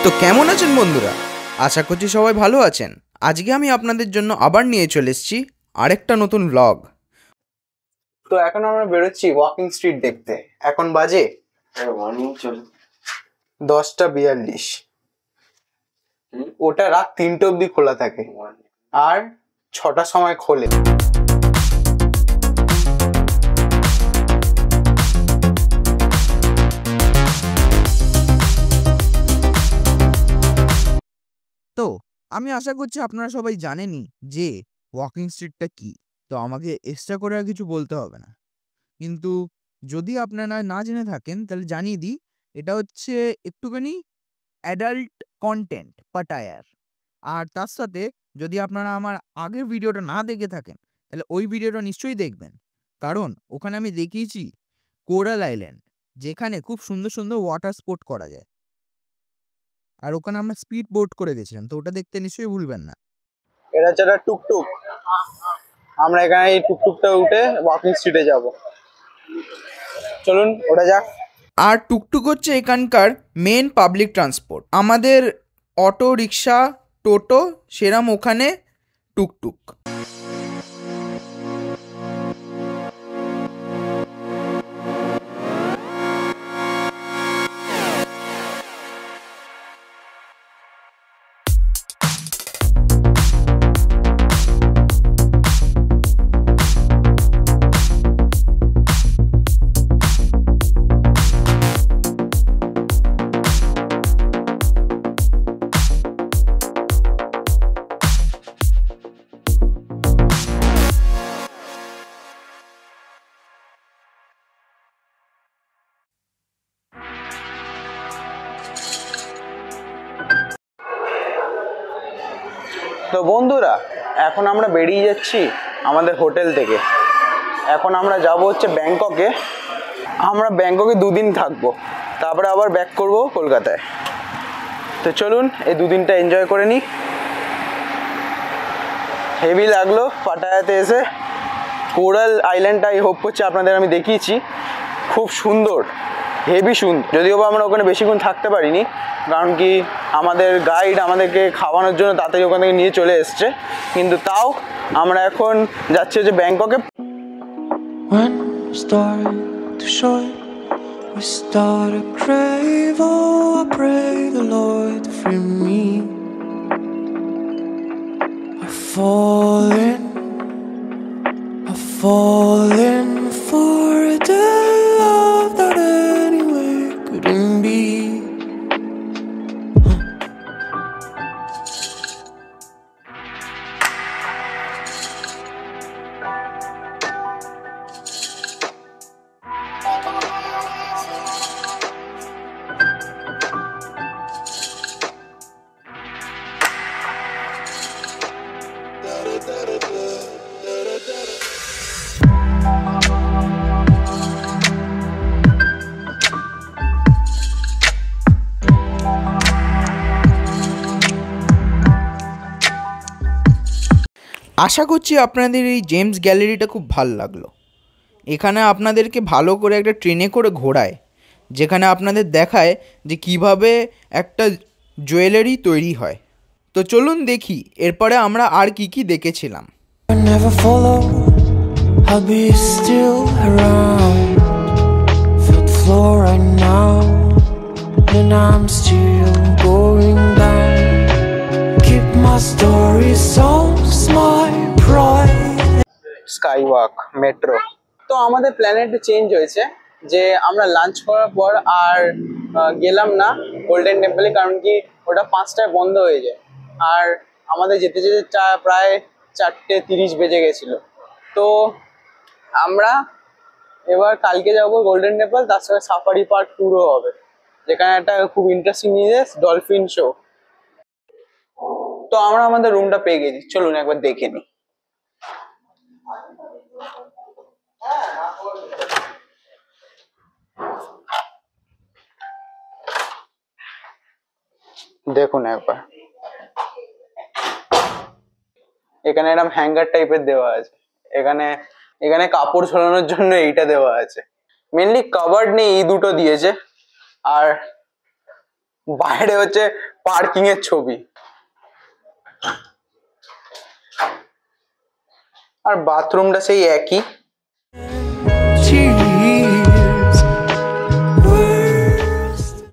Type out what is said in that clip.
তো কেমন আছেন বন্ধুরা? আশা করছি সবাই ভালো আছেন। আজকে আমি আপনাদের জন্য আবার নিয়ে চলে এসেছি আরেকটা নতুন ব্লগ। তো এখন আমরা বেরোচ্ছি ওয়াকিং স্ট্রিট দেখতে। এখন বাজে 10:42। ওটা রাত 3টে অবধি খোলা থাকে আর 6টার সময় খোলে। তো আমি আশা করছি আপনারা সবাই জানেনই যে ওয়াকিং স্ট্রিটটা কি। তো আমাকে এক্সট্রা করে আর কিছু বলতে হবে না। কিন্তু যদি আপনারা না জেনে থাকেন তাহলে জানিয়ে দিই, এটা হচ্ছে একটুখানি অ্যাডাল্ট কন্টেন্ট পাটায়ার। আর তার সাথে যদি আপনারা আমার আগের ভিডিওটা না দেখে থাকেন তাহলে ওই ভিডিওটা নিশ্চয়ই দেখবেন, কারণ ওখানে আমি দেখিয়েছি কোরাল আইল্যান্ড, যেখানে খুব সুন্দর সুন্দর ওয়াটার স্পোর্ট করা যায়। আর ওখানে আমরা স্পিড বোট করে গেছিলাম, তো ওটা দেখতে নিশ্চয়ই ভুলবেন না। এটা হচ্ছে একটা টুকটুক। আমরা এখানে এই টুকটুকটা উঠে ওয়াকিং স্ট্রিটে যাব। চলুন ওটা যাক। আর টুকটুক হচ্ছে এখানকার মেন পাবলিক ট্রান্সপোর্ট। আমাদের অটো, রিক্সা, টোটো সেরাম ওখানে টুকটুক। তো বন্ধুরা, এখন আমরা বেরিয়ে যাচ্ছি আমাদের হোটেল থেকে। এখন আমরা যাব হচ্ছে ব্যাংককে। আমরা ব্যাংককে 2 দিন থাকবো, তারপরে আবার ব্যাক করব কলকাতায়। তো চলুন এই 2 দিনটা এনজয় করে নিই। হেভি লাগলো পাটায়াতে এসে। কোরাল আইল্যান্ডটা আই হোপ করছি আপনাদের আমি দেখিয়েছি, খুব সুন্দর, হেভি সুন্দর। যদিও বা আমরা ওখানে বেশিক্ষণ থাকতে পারিনি, কারণ কি আমাদের গাইড আমাদেরকে খাওয়ানোর জন্য তাড়াতাড়ি ওখান থেকে নিয়ে চলে এসছে। কিন্তু তাও আমরা এখন যাচ্ছি হচ্ছে ব্যাংককে। When we start to shine, we start to crave. Oh, I pray the Lord to free me. I've fallen for a day love that anyway couldn't be. আশা করছি আপনাদের এই জেমস গ্যালারিটা খুব ভালো লাগলো। এখানে আপনাদেরকে ভালো করে একটা ট্রেনে করে ঘোরায়, যেখানে আপনাদের দেখায় যে কিভাবে একটা জুয়েলারি তৈরি হয়। তো চলুন দেখি এরপরে আমরা আর কি কি দেখেছিলাম। I never follow, I'll be still around. Feel the floor right now, and I'm still going down. Keep my story songs, my pride. Sky walk, metro. তো আমাদের প্ল্যানেট চেঞ্জ হয়েছে, যে আমরা লাঞ্চ করার পর আর গেলাম না গোল্ডেন টেম্পলে, কারণ কি ওটা 5টায় বন্ধ হয়ে যায়। আর আমাদের যেতে যেতে প্রায় 4:30 বেজে গেছিলো। তো আমরা এবার কালকে যাব গোল্ডেন টেম্পল, তার সাথে সাফারি পার্ক ট্যুরও হবে, যেখানে একটা খুব ইন্টারেস্টিং জিনিস ডলফিন শো। তো আমরা আমাদের রুমটা পেয়ে গেছি, চলুন একবার দেখে নিই। দেখুন একবার, এখানে এরকম হ্যাঙ্গার টাইপের দেওয়া আছে। এখানে এখানে কাপড় ঝোলানোর জন্য এইটা দেওয়া আছে। মেনলি কাভার্ড নেই, এই দুটো দিয়েছে। আর বাইরে হচ্ছে পার্কিং এর ছবি, আর বাথরুমটা সেই একই। Tears